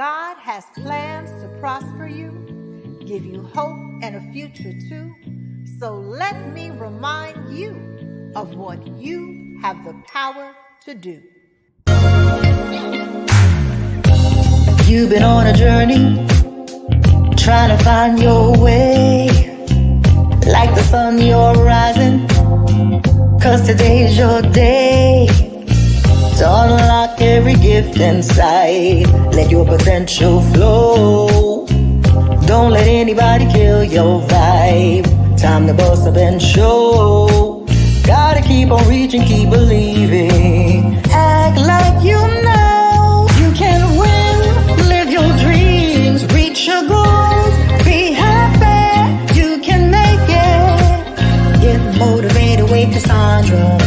God has plans to prosper you, give you hope and a future too. So let me remind you of what you have the power to do. You've been on a journey, trying to find your way. Like the sun, you're rising, 'cause today's your day to unlock every gift inside. Let your potential flow. Don't let anybody kill your vibe. Time to bust up and show. Gotta keep on reaching, keep believing. Act like you know you can win. Live your dreams, reach your goals. Be happy, you can make it. Get motivated with Cassandra.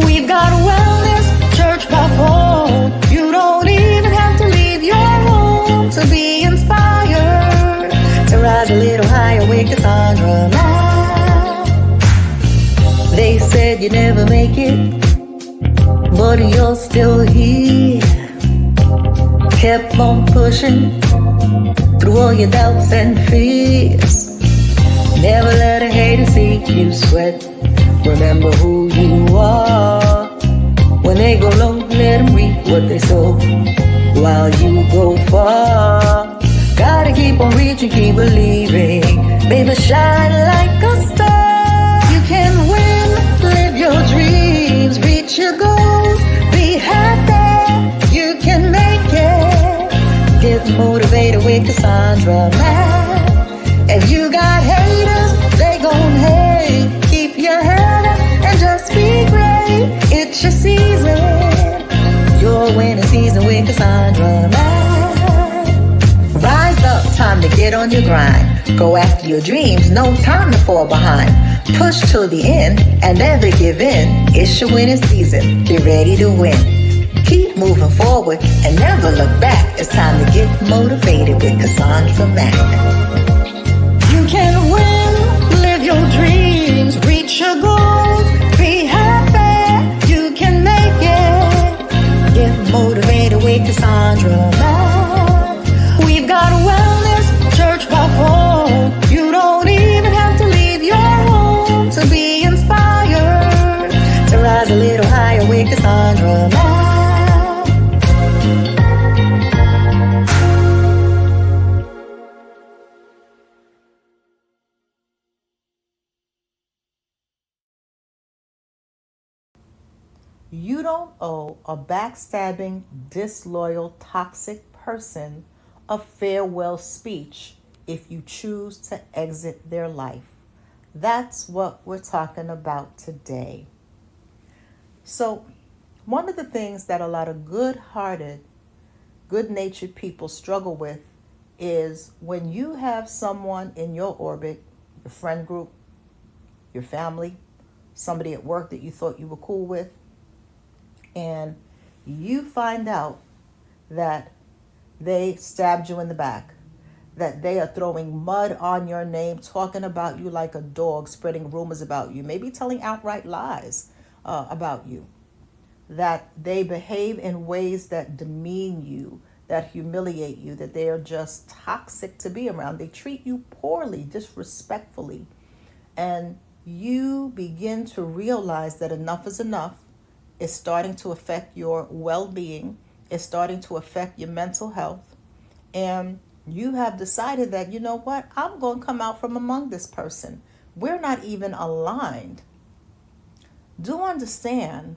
We've got wellness, church by phone. You don't even have to leave your home to be inspired. To rise a little higher with Cassandra. They said you never make it, but you're still here. Kept on pushing through all your doubts and fears. Never let a hater see you sweat. Remember who you are. When they go low, let them reap what they sow while you go far. Gotta keep on reaching, keep believing. Baby, shine like a star. You can win, live your dreams, reach your goals. Be happy, you can make it. Get motivated with Cassandra. If you got haters, they gon' hate. Keep your head up and just be great. It's your season, your winning season with Cassandra. Rise up, time to get on your grind. Go after your dreams, no time to fall behind. Push till the end and never give in. It's your winning season, get ready to win. Keep moving forward and never look back. It's time to get motivated with Cassandra Mack. You can win, live your dreams, reach your goals. Be happy, you can make it. Get motivated with Cassandra Mack. We've got wellness, church by phone. You don't even have to leave your home to be inspired. To rise a little higher with Cassandra Mack. You don't owe a backstabbing, disloyal, toxic person a farewell speech if you choose to exit their life. That's what we're talking about today. So, one of the things that a lot of good-hearted, good-natured people struggle with is when you have someone in your orbit, your friend group, your family, somebody at work that you thought you were cool with, and you find out that they stabbed you in the back, that they are throwing mud on your name, talking about you like a dog, spreading rumors about you, maybe telling outright lies about you, that they behave in ways that demean you, that humiliate you, that they are just toxic to be around. They treat you poorly, disrespectfully, and you begin to realize that enough is enough. It's starting to affect your well-being. It's starting to affect your mental health. And you have decided that, you know what, I'm going to come out from among this person. We're not even aligned. Do understand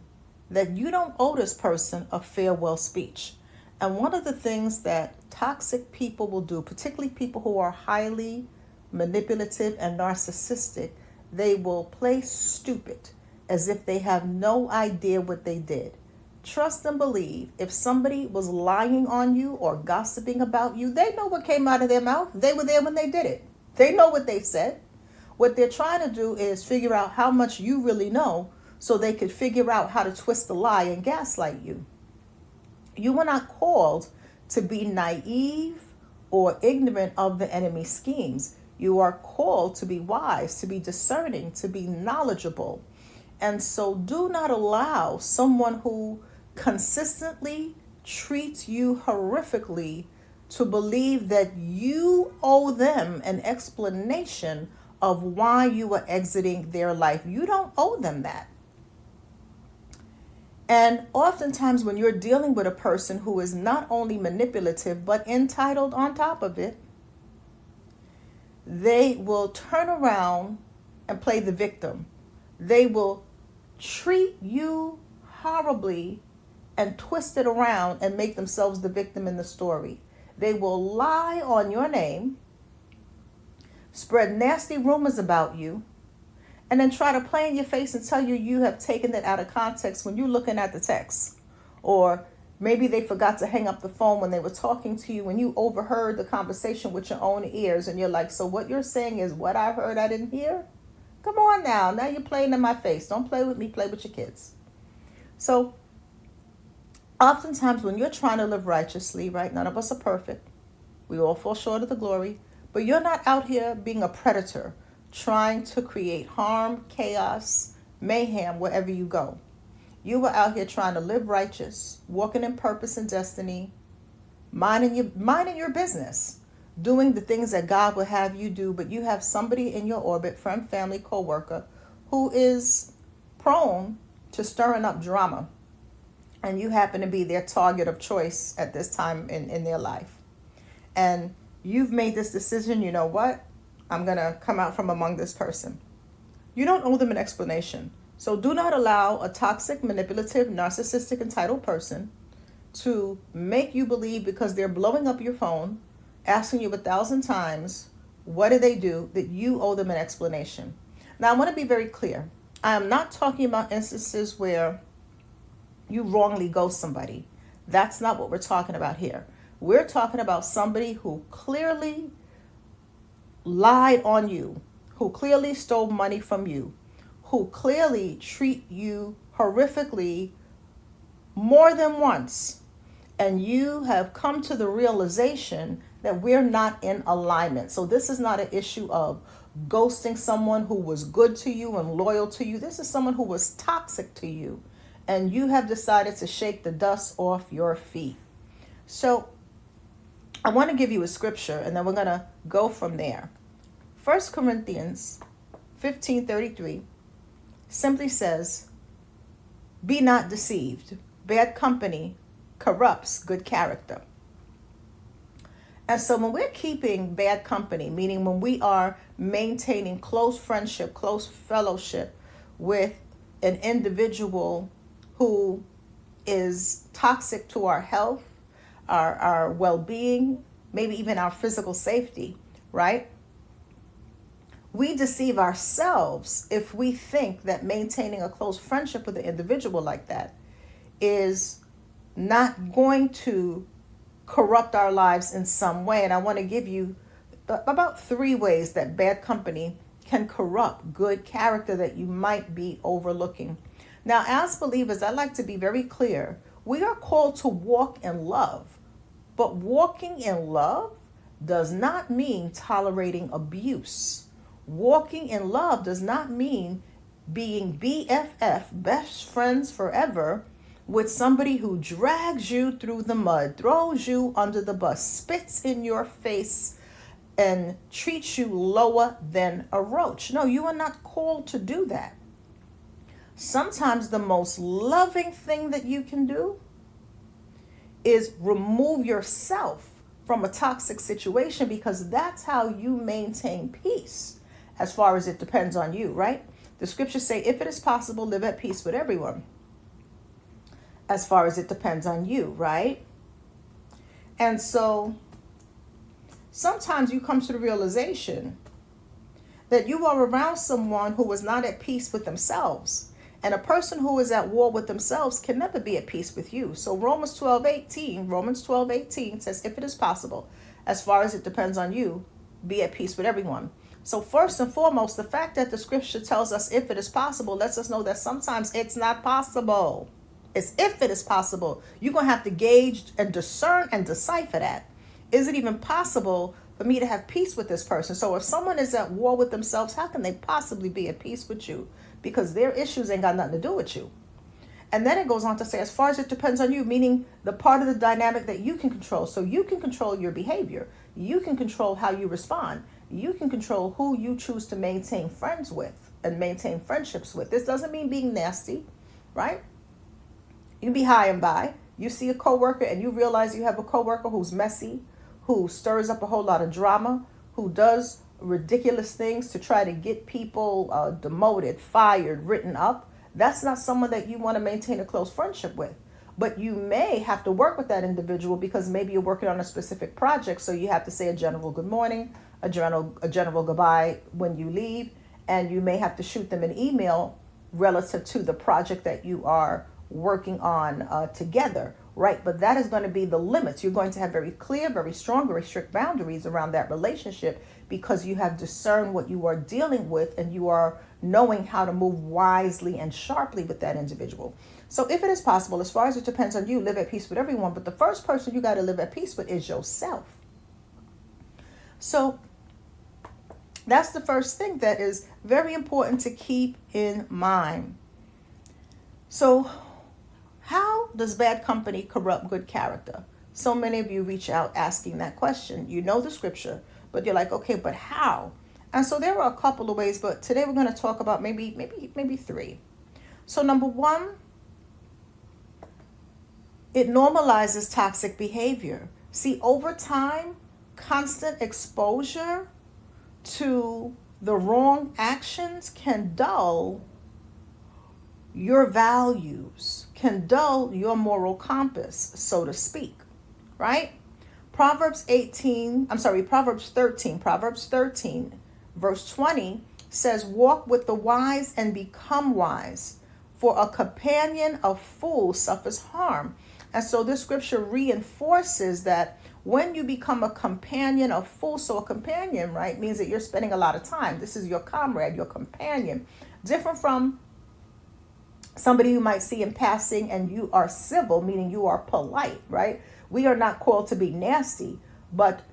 that you don't owe this person a farewell speech. And one of the things that toxic people will do, particularly people who are highly manipulative and narcissistic, they will play stupid as if they have no idea what they did. Trust and believe, if somebody was lying on you or gossiping about you, they know what came out of their mouth. They were there when they did it. They know what they said. What they're trying to do is figure out how much you really know so they could figure out how to twist the lie and gaslight you. You were not called to be naive or ignorant of the enemy's schemes. You are called to be wise, to be discerning, to be knowledgeable. And so do not allow someone who consistently treats you horrifically to believe that you owe them an explanation of why you are exiting their life. You don't owe them that. And oftentimes when you're dealing with a person who is not only manipulative but entitled on top of it, they will turn around and play the victim. They will treat you horribly and twist it around and make themselves the victim in the story. They will lie on your name, spread nasty rumors about you, and then try to play in your face and tell you you have taken it out of context when you're looking at the text. Or maybe they forgot to hang up the phone when they were talking to you and you overheard the conversation with your own ears and you're like, so what you're saying is what I heard I didn't hear? Come on now. Now you're playing in my face. Don't play with me. Play with your kids. So oftentimes when you're trying to live righteously, right? None of us are perfect. We all fall short of the glory. But you're not out here being a predator, trying to create harm, chaos, mayhem wherever you go. You were out here trying to live righteous, walking in purpose and destiny, minding your business, doing the things that God would have you do, but you have somebody in your orbit, friend, family, co-worker, who is prone to stirring up drama. And you happen to be their target of choice at this time in their life. And you've made this decision, you know what? I'm going to come out from among this person. You don't owe them an explanation. So do not allow a toxic, manipulative, narcissistic, entitled person to make you believe because they're blowing up your phone, asking you 1,000 times, what did they do, that you owe them an explanation. Now, I want to be very clear. I am not talking about instances where you wrongly ghost somebody. That's not what we're talking about here. We're talking about somebody who clearly lied on you, who clearly stole money from you, who clearly treat you horrifically more than once. And you have come to the realization that we're not in alignment. So this is not an issue of ghosting someone who was good to you and loyal to you. This is someone who was toxic to you. And you have decided to shake the dust off your feet. So I want to give you a scripture and then we're going to go from there. 1 Corinthians 15:33 simply says, be not deceived. Bad company corrupts good character. And so when we're keeping bad company, meaning when we are maintaining close friendship, close fellowship with an individual who is toxic to our health, our well-being, maybe even our physical safety, right? We deceive ourselves if we think that maintaining a close friendship with an individual like that is not going to corrupt our lives in some way. And I want to give you about 3 ways that bad company can corrupt good character that you might be overlooking. Now, as believers, I like to be very clear. We are called to walk in love, but walking in love does not mean tolerating abuse. Walking in love does not mean being BFF, best friends forever, with somebody who drags you through the mud, throws you under the bus, spits in your face, and treats you lower than a roach. No, you are not called to do that. Sometimes the most loving thing that you can do is remove yourself from a toxic situation, because that's how you maintain peace, as far as it depends on you, right? The scriptures say, if it is possible, live at peace with everyone. As far as it depends on you, right? And so sometimes you come to the realization that you are around someone who is not at peace with themselves. And a person who is at war with themselves can never be at peace with you. So Romans 12:18 says, if it is possible, as far as it depends on you, be at peace with everyone. So first and foremost, the fact that the scripture tells us if it is possible lets us know that sometimes it's not possible. It's if it is possible. You're going to have to gauge and discern and decipher that. Is it even possible for me to have peace with this person? So if someone is at war with themselves, how can they possibly be at peace with you? Because their issues ain't got nothing to do with you. And then it goes on to say, as far as it depends on you, meaning the part of the dynamic that you can control. So you can control your behavior. You can control how you respond. You can control who you choose to maintain friends with and maintain friendships with. This doesn't mean being nasty, right? You can be high and by. You see a coworker and you realize you have a coworker who's messy, who stirs up a whole lot of drama, who does ridiculous things to try to get people demoted, fired, written up. That's not someone that you want to maintain a close friendship with. But you may have to work with that individual because maybe you're working on a specific project. So you have to say a general good morning, a general goodbye when you leave. And you may have to shoot them an email relative to the project that you are working on together, right? But that is going to be the limits. You're going to have very clear, very strong, very strict boundaries around that relationship because you have discerned what you are dealing with and you are knowing how to move wisely and sharply with that individual. So if it is possible, as far as it depends on you, live at peace with everyone. But the first person you got to live at peace with is yourself. So that's the first thing that is very important to keep in mind. So how does bad company corrupt good character? So many of you reach out asking that question. You know the scripture, but you're like, okay, but how? And so there are a couple of ways, but today we're going to talk about maybe three. So number one, it normalizes toxic behavior. See, over time, constant exposure to the wrong actions can dull your values, can dull your moral compass, so to speak, right? Proverbs 13, verse 20 says, walk with the wise and become wise, for a companion of fools suffers harm. And so this scripture reinforces that when you become a companion of fools, so a companion, right, means that you're spending a lot of time. This is your comrade, your companion. Different from somebody you might see in passing and you are civil, meaning you are polite, right? We are not called to be nasty, but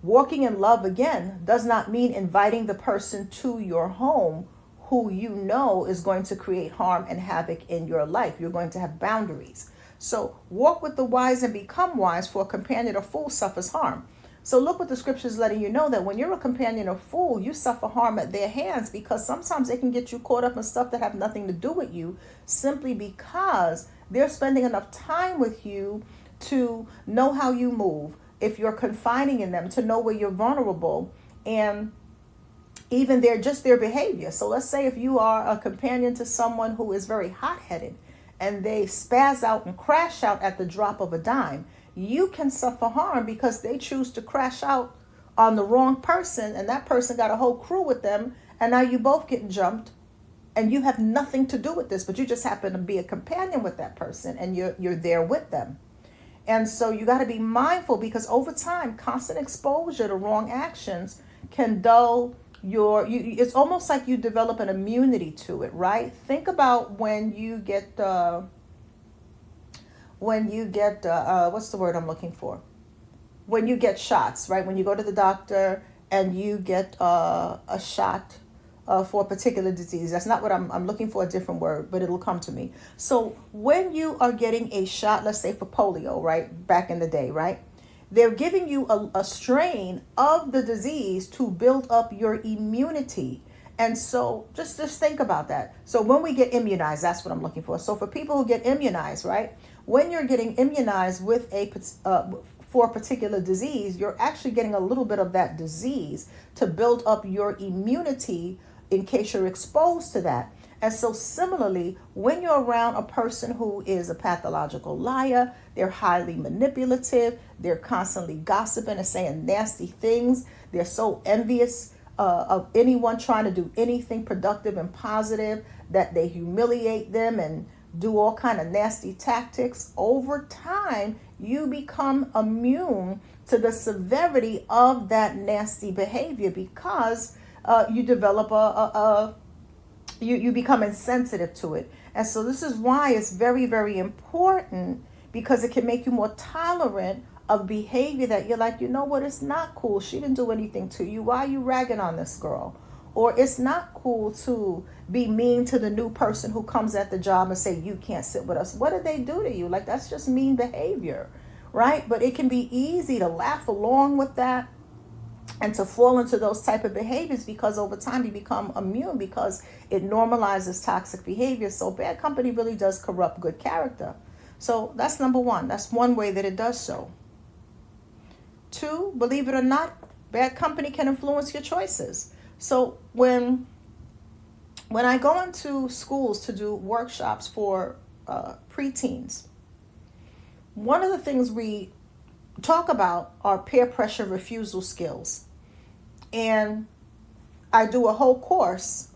walking in love, again, does not mean inviting the person to your home who you know is going to create harm and havoc in your life. You're going to have boundaries. So walk with the wise and become wise, for a companion of fools suffers harm. So look what the scripture is letting you know, that when you're a companion of fool, you suffer harm at their hands, because sometimes they can get you caught up in stuff that have nothing to do with you, simply because they're spending enough time with you to know how you move. If you're confiding in them, to know where you're vulnerable, and even their behavior. So let's say if you are a companion to someone who is very hot-headed and they spaz out and crash out at the drop of a dime, you can suffer harm because they choose to crash out on the wrong person, and that person got a whole crew with them, and now you both getting jumped, and you have nothing to do with this, but you just happen to be a companion with that person, and you're there with them. And so you got to be mindful, because over time, constant exposure to wrong actions can dull it's almost like you develop an immunity to it, right? Think about when you get what's the word I'm looking for? When you get shots, right? When you go to the doctor and you get a shot for a particular disease. That's not what I'm looking for, a different word, but it'll come to me. So when you are getting a shot, let's say for polio, right? Back in the day, right? They're giving you a strain of the disease to build up your immunity. And so just think about that. So when we get immunized, that's what I'm looking for. So for people who get immunized, right? When you're getting immunized with for a particular disease, you're actually getting a little bit of that disease to build up your immunity in case you're exposed to that. And so similarly, when you're around a person who is a pathological liar, they're highly manipulative, they're constantly gossiping and saying nasty things, they're so envious of anyone trying to do anything productive and positive that they humiliate them and do all kind of nasty tactics. Over time, you become immune to the severity of that nasty behavior, because you develop you become insensitive to it. And so this is why it's very, very important, because it can make you more tolerant of behavior that you're like, you know what, it's not cool. She didn't do anything to you. Why are you ragging on this girl? Or it's not cool to be mean to the new person who comes at the job and say, you can't sit with us. What did they do to you? Like, that's just mean behavior, right? But it can be easy to laugh along with that and to fall into those type of behaviors, because over time you become immune, because it normalizes toxic behavior. So bad company really does corrupt good character. So that's number one. That's one way that it does so. Two, believe it or not, bad company can influence your choices. So when I go into schools to do workshops for preteens, one of the things we talk about are peer pressure refusal skills. And I do a whole course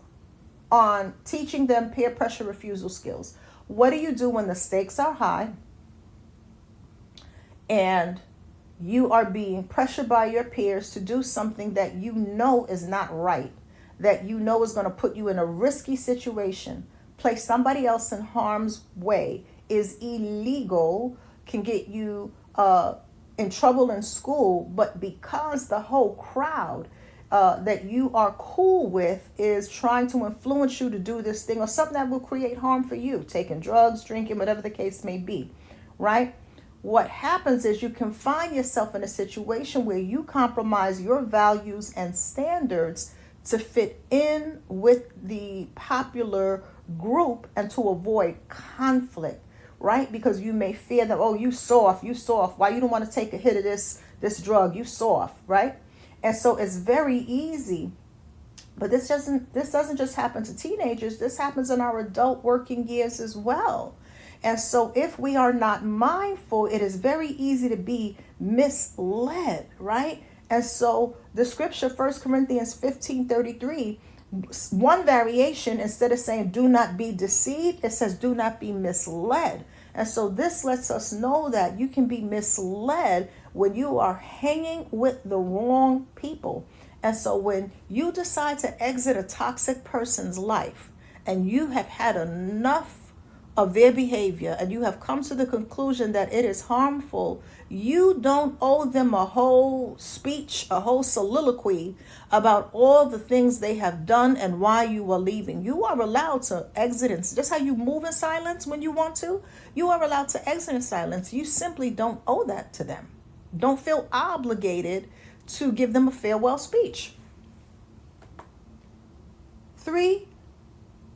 on teaching them peer pressure refusal skills. What do you do when the stakes are high and you are being pressured by your peers to do something that you know is not right, that you know is going to put you in a risky situation, place somebody else in harm's way, is illegal, can get you in trouble in school, but because the whole crowd that you are cool with is trying to influence you to do this thing or something that will create harm for you, taking drugs, drinking, whatever the case may be, right? What happens is you can find yourself in a situation where you compromise your values and standards to fit in with the popular group and to avoid conflict, right? Because you may fear that, oh, you soft. Why you don't want to take a hit of this drug? You soft, right? And so it's very easy. But this doesn't just happen to teenagers. This happens in our adult working years as well. And so if we are not mindful, it is very easy to be misled, right? And so the scripture, 1 Corinthians 15:33, one variation, instead of saying do not be deceived, it says do not be misled. And so this lets us know that you can be misled when you are hanging with the wrong people. And so when you decide to exit a toxic person's life and you have had enough of their behavior and you have come to the conclusion that it is harmful, you don't owe them a whole speech, a whole soliloquy about all the things they have done and why you are leaving. You are allowed to exit, and just how you move in silence when you want to, you are allowed to exit in silence. You simply don't owe that to them. Don't feel obligated to give them a farewell speech. 3,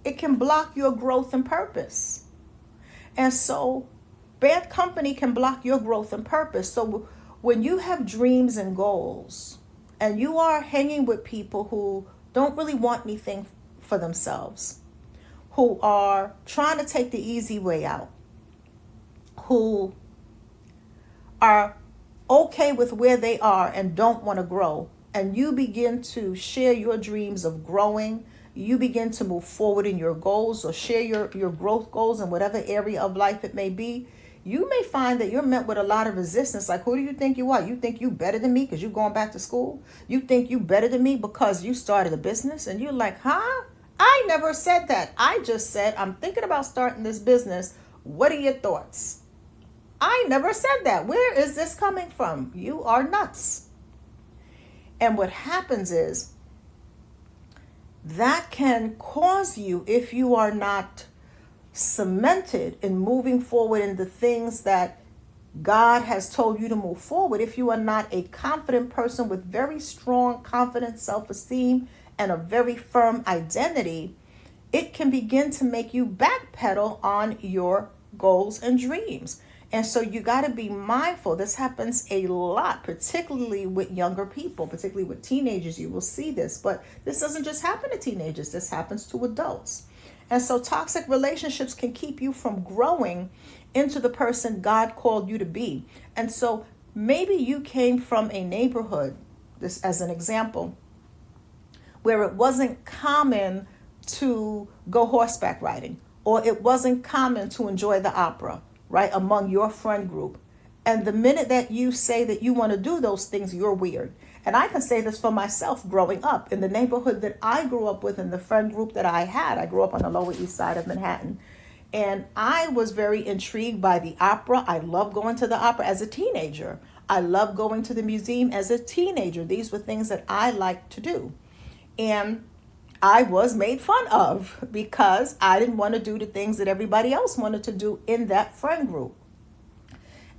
it can block your growth and purpose. And so bad company can block your growth and purpose. So when you have dreams and goals and you are hanging with people who don't really want anything for themselves, who are trying to take the easy way out, who are okay with where they are and don't want to grow, and you begin to share your dreams of growing, you begin to move forward in your goals or share your growth goals in whatever area of life it may be, you may find that you're met with a lot of resistance. Like, who do you think you are? You think you better than me because you're going back to school? You think you better than me because you started a business? And you're like, huh? I never said that. I just said, I'm thinking about starting this business. What are your thoughts? I never said that. Where is this coming from? You are nuts. And what happens is that can cause you, if you are not cemented in moving forward in the things that God has told you to move forward, if you are not a confident person with very strong confidence, self-esteem, and a very firm identity, it can begin to make you backpedal on your goals and dreams. And so you got to be mindful. This happens a lot, particularly with younger people, particularly with teenagers. You will see this, but this doesn't just happen to teenagers. This happens to adults. And so toxic relationships can keep you from growing into the person God called you to be. And so maybe you came from a neighborhood, this as an example, where it wasn't common to go horseback riding, or it wasn't common to enjoy the opera, right, among your friend group. And the minute that you say that you want to do those things, you're weird. And I can say this for myself growing up in the neighborhood that I grew up with, in the friend group that I had. I grew up on the Lower East Side of Manhattan. And I was very intrigued by the opera. I loved going to the opera as a teenager. I loved going to the museum as a teenager. These were things that I liked to do. And I was made fun of because I didn't want to do the things that everybody else wanted to do in that friend group.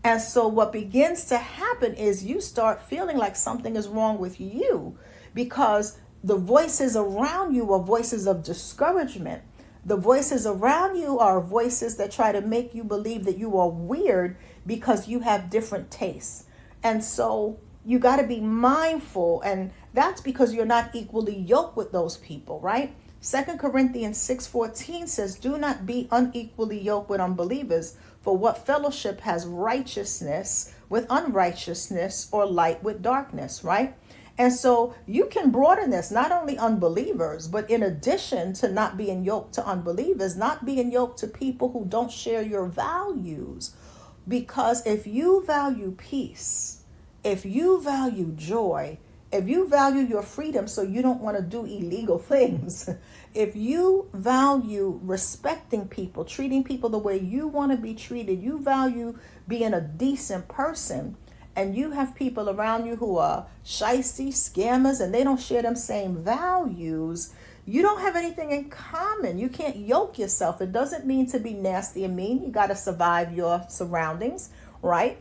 And so what begins to happen is you start feeling like something is wrong with you because the voices around you are voices of discouragement. The voices around you are voices that try to make you believe that you are weird because you have different tastes. And so you got to be mindful, and that's because you're not equally yoked with those people, right? 2 Corinthians 6:14 says, do not be unequally yoked with unbelievers, for what fellowship has righteousness with unrighteousness, or light with darkness, right? And so you can broaden this, not only unbelievers, but in addition to not being yoked to unbelievers, not being yoked to people who don't share your values. Because if you value peace, if you value joy, if you value your freedom so you don't want to do illegal things, if you value respecting people, treating people the way you want to be treated, you value being a decent person, and you have people around you who are shysty, scammers, and they don't share them same values, you don't have anything in common. You can't yoke yourself. It doesn't mean to be nasty and mean. You got to survive your surroundings, right?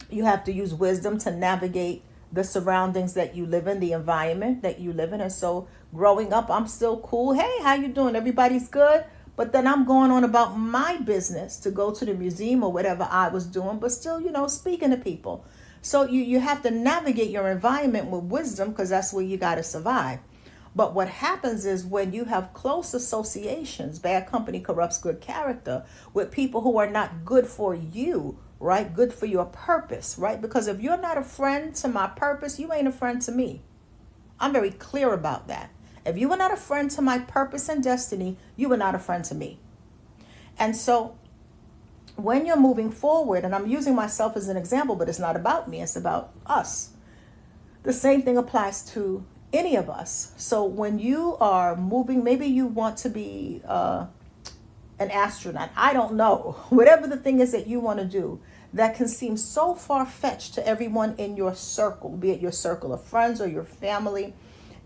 You have to use wisdom to navigate the surroundings that you live in, the environment that you live in. And so growing up, I'm still cool. Hey, how you doing? Everybody's good. But then I'm going on about my business to go to the museum or whatever I was doing, but still, speaking to people. So you have to navigate your environment with wisdom, because that's where you got to survive. But what happens is when you have close associations, bad company corrupts good character, with people who are not good for you, right? Good for your purpose, right? Because if you're not a friend to my purpose, you ain't a friend to me. I'm very clear about that. If you are not a friend to my purpose and destiny, you are not a friend to me. And so when you're moving forward, and I'm using myself as an example, but it's not about me, it's about us. The same thing applies to any of us. So when you are moving, maybe you want to be an astronaut. I don't know. Whatever the thing is that you want to do that can seem so far-fetched to everyone in your circle, be it your circle of friends or your family,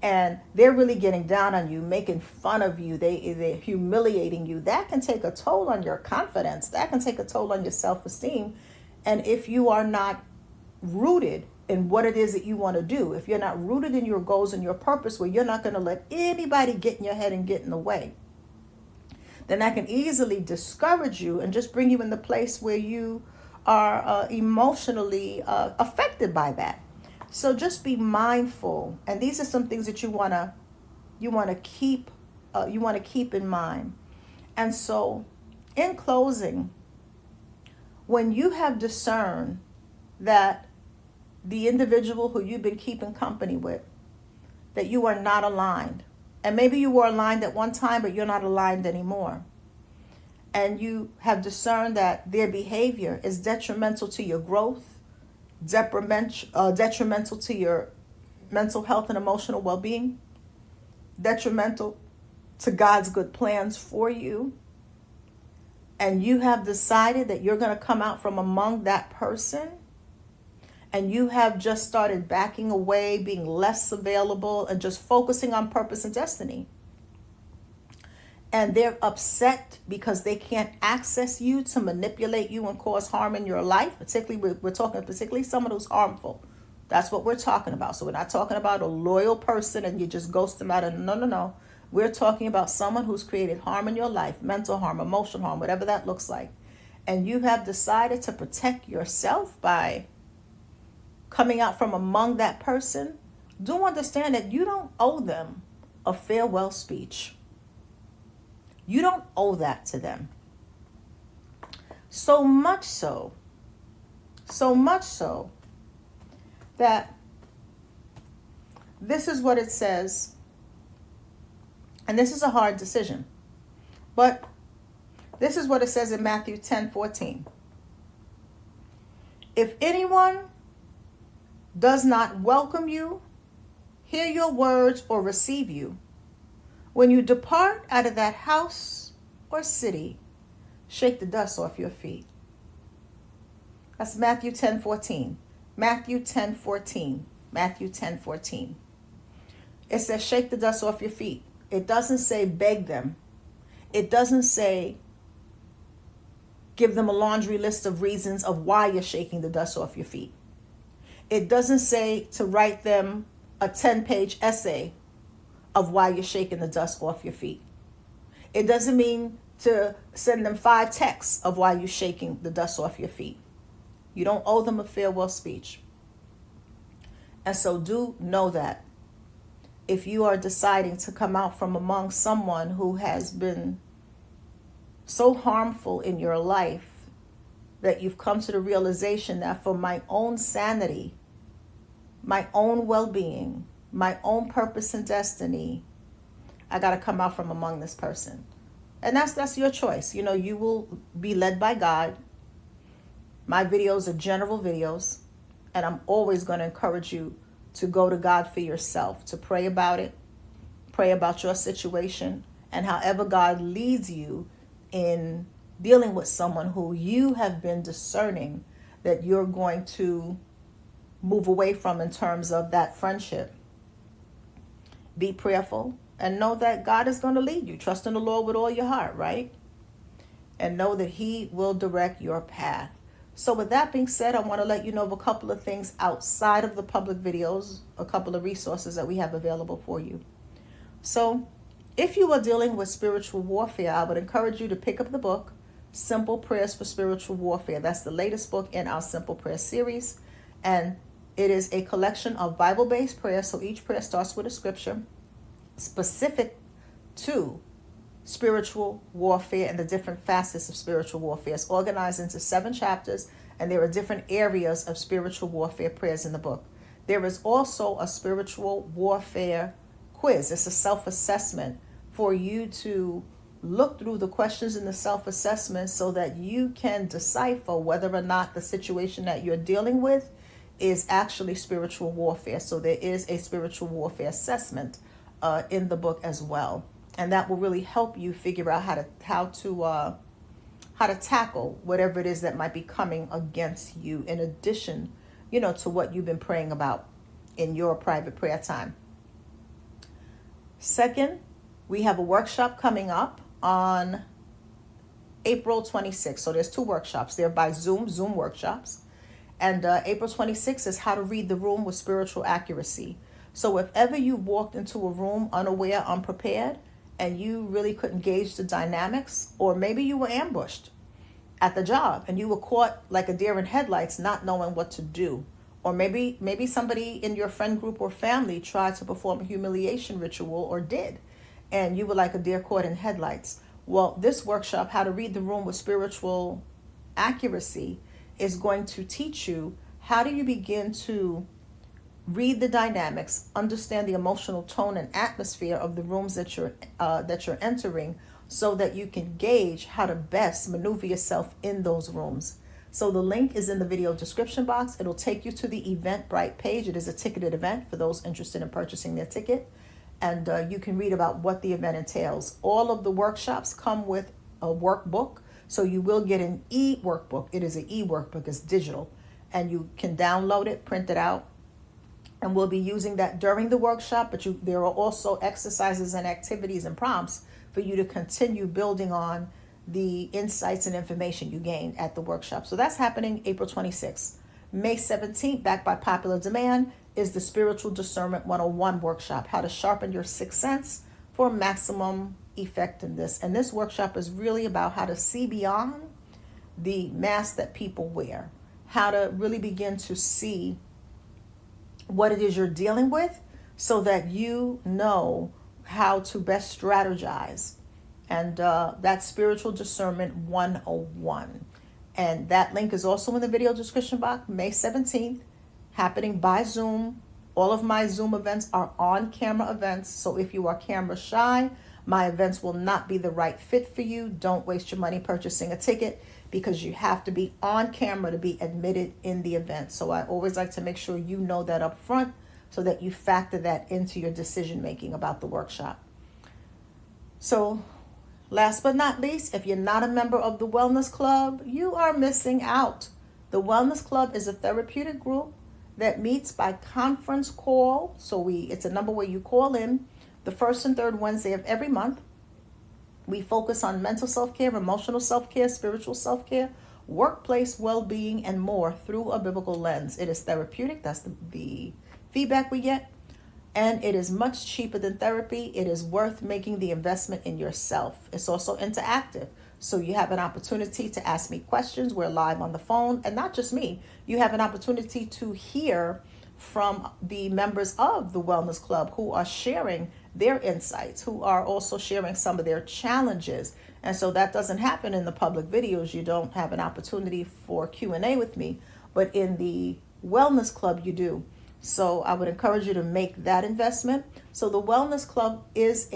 and they're really getting down on you, making fun of you, they're humiliating you, that can take a toll on your confidence. That can take a toll on your self-esteem. And if you are not rooted in what it is that you want to do, if you're not rooted in your goals and your purpose, where you're not going to let anybody get in your head and get in the way, then that can easily discourage you and just bring you in the place where you are emotionally affected by that. So just be mindful, and these are some things that you want to keep in mind. And so, in closing, when you have discerned that the individual who you've been keeping company with, that you are not aligned, and maybe you were aligned at one time, but you're not aligned anymore, and you have discerned that their behavior is detrimental to your growth, detrimental to your mental health and emotional well-being, detrimental to God's good plans for you, and you have decided that you're going to come out from among that person, and you have just started backing away, being less available, and just focusing on purpose and destiny, and they're upset because they can't access you to manipulate you and cause harm in your life, particularly we're talking particularly someone who's harmful. That's what we're talking about. So we're not talking about a loyal person and you just ghost them out. No. We're talking about someone who's created harm in your life, mental harm, emotional harm, whatever that looks like. And you have decided to protect yourself by coming out from among that person. Do understand that you don't owe them a farewell speech. You don't owe that to them. So much so that this is what it says, and this is a hard decision, but this is what it says in Matthew 10:14. If anyone does not welcome you, hear your words, or receive you, when you depart out of that house or city, shake the dust off your feet. That's Matthew 10:14. Matthew 10:14. Matthew 10:14. It says, shake the dust off your feet. It doesn't say beg them. It doesn't say give them a laundry list of reasons of why you're shaking the dust off your feet. It doesn't say to write them a 10-page essay of why you're shaking the dust off your feet. It doesn't mean to send them 5 texts of why you're shaking the dust off your feet. You don't owe them a farewell speech. And so do know that if you are deciding to come out from among someone who has been so harmful in your life, that you've come to the realization that for my own sanity, my own well-being, my own purpose and destiny, I got to come out from among this person. And that's your choice. You know, you will be led by God. My videos are general videos, and I'm always going to encourage you to go to God for yourself, to pray about it, pray about your situation, and however God leads you in dealing with someone who you have been discerning that you're going to move away from in terms of that friendship. Be prayerful and know that God is going to lead you. Trust in the Lord with all your heart, right? And know that He will direct your path. So with that being said, I want to let you know of a couple of things outside of the public videos, a couple of resources that we have available for you. So if you are dealing with spiritual warfare, I would encourage you to pick up the book, Simple Prayers for Spiritual Warfare. That's the latest book in our Simple Prayer series. And it is a collection of Bible-based prayers. So each prayer starts with a scripture specific to spiritual warfare and the different facets of spiritual warfare. It's organized into 7 chapters, and there are different areas of spiritual warfare prayers in the book. There is also a spiritual warfare quiz. It's a self-assessment for you to look through the questions in the self-assessment so that you can decipher whether or not the situation that you're dealing with is actually spiritual warfare. So there is a spiritual warfare assessment in the book as well. And that will really help you figure out how to tackle whatever it is that might be coming against you, in addition, to what you've been praying about in your private prayer time. Second, we have a workshop coming up on April 26th. So there's 2 workshops. They're by Zoom workshops. And April 26th is how to read the room with spiritual accuracy. So if ever you walked into a room unaware, unprepared, and you really couldn't gauge the dynamics, or maybe you were ambushed at the job and you were caught like a deer in headlights, not knowing what to do. Or maybe somebody in your friend group or family tried to perform a humiliation ritual, or did, and you were like a deer caught in headlights. Well, this workshop, How to Read the Room with Spiritual Accuracy, is going to teach you how do you begin to read the dynamics, understand the emotional tone and atmosphere of the rooms that you're entering, so that you can gauge how to best maneuver yourself in those rooms. So the link is in the video description box. It'll take you to the Eventbrite page. It is a ticketed event for those interested in purchasing their ticket. And you can read about what the event entails. All of the workshops come with a workbook. So you will get an e-workbook. It is an e-workbook. It's digital. And you can download it, print it out. And we'll be using that during the workshop. But there are also exercises and activities and prompts for you to continue building on the insights and information you gained at the workshop. So that's happening April 26th. May 17th, back by popular demand, is the Spiritual Discernment 101 workshop, how to sharpen your sixth sense for maximum effectiveness. And this workshop is really about how to see beyond the mask that people wear, how to really begin to see what it is you're dealing with so that you know how to best strategize. And that's Spiritual Discernment 101. And that link is also in the video description box. May 17th, happening by Zoom. All of my Zoom events are on-camera events. So if you are camera shy, my events will not be the right fit for you. Don't waste your money purchasing a ticket, because you have to be on camera to be admitted in the event. So I always like to make sure you know that up front so that you factor that into your decision making about the workshop. So last but not least, if you're not a member of the Wellness Club, you are missing out. The Wellness Club is a therapeutic group that meets by conference call. So it's a number where you call in. The first and third Wednesday of every month, we focus on mental self-care, emotional self-care, spiritual self-care, workplace well-being, and more through a biblical lens. It is therapeutic. That's the feedback we get. And it is much cheaper than therapy. It is worth making the investment in yourself. It's also interactive. So you have an opportunity to ask me questions. We're live on the phone. And not just me. You have an opportunity to hear from the members of the Wellness Club who are sharing their insights, who are also sharing some of their challenges. And so that doesn't happen in the public videos. You don't have an opportunity for Q&A with me. But in the Wellness Club, you do. So I would encourage you to make that investment. So the Wellness Club is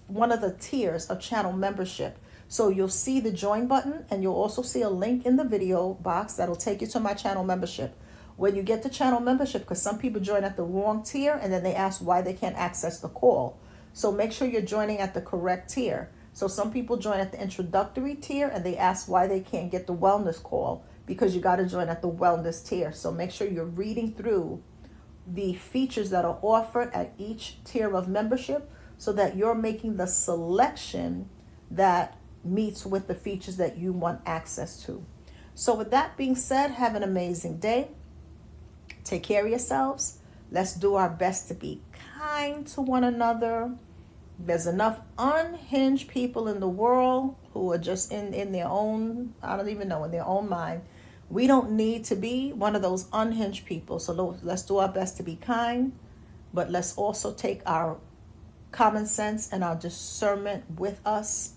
one of the tiers of channel membership. So you'll see the join button, and you'll also see a link in the video box that'll take you to my channel membership. When you get to channel membership, because some people join at the wrong tier and then they ask why they can't access the call. So make sure you're joining at the correct tier. So some people join at the introductory tier and they ask why they can't get the wellness call, because you got to join at the wellness tier. So make sure you're reading through the features that are offered at each tier of membership so that you're making the selection that meets with the features that you want access to. So with that being said, have an amazing day. Take care of yourselves. Let's do our best to be kind to one another. There's enough unhinged people in the world who are just in their own, I don't even know, in their own mind. We don't need to be one of those unhinged people. So let's do our best to be kind, but let's also take our common sense and our discernment with us.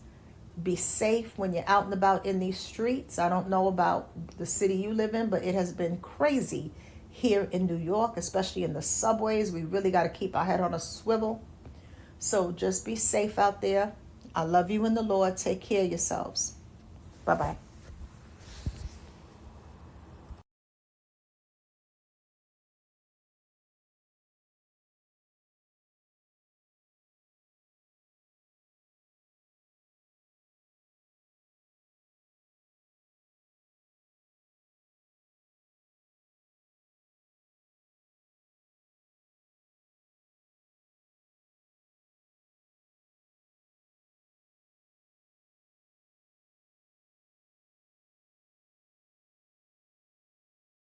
Be safe when you're out and about in these streets. I don't know about the city you live in, but it has been crazy here in New York, especially in the subways. We really got to keep our head on a swivel. So just be safe out there. I love you in the Lord. Take care of yourselves. Bye-bye.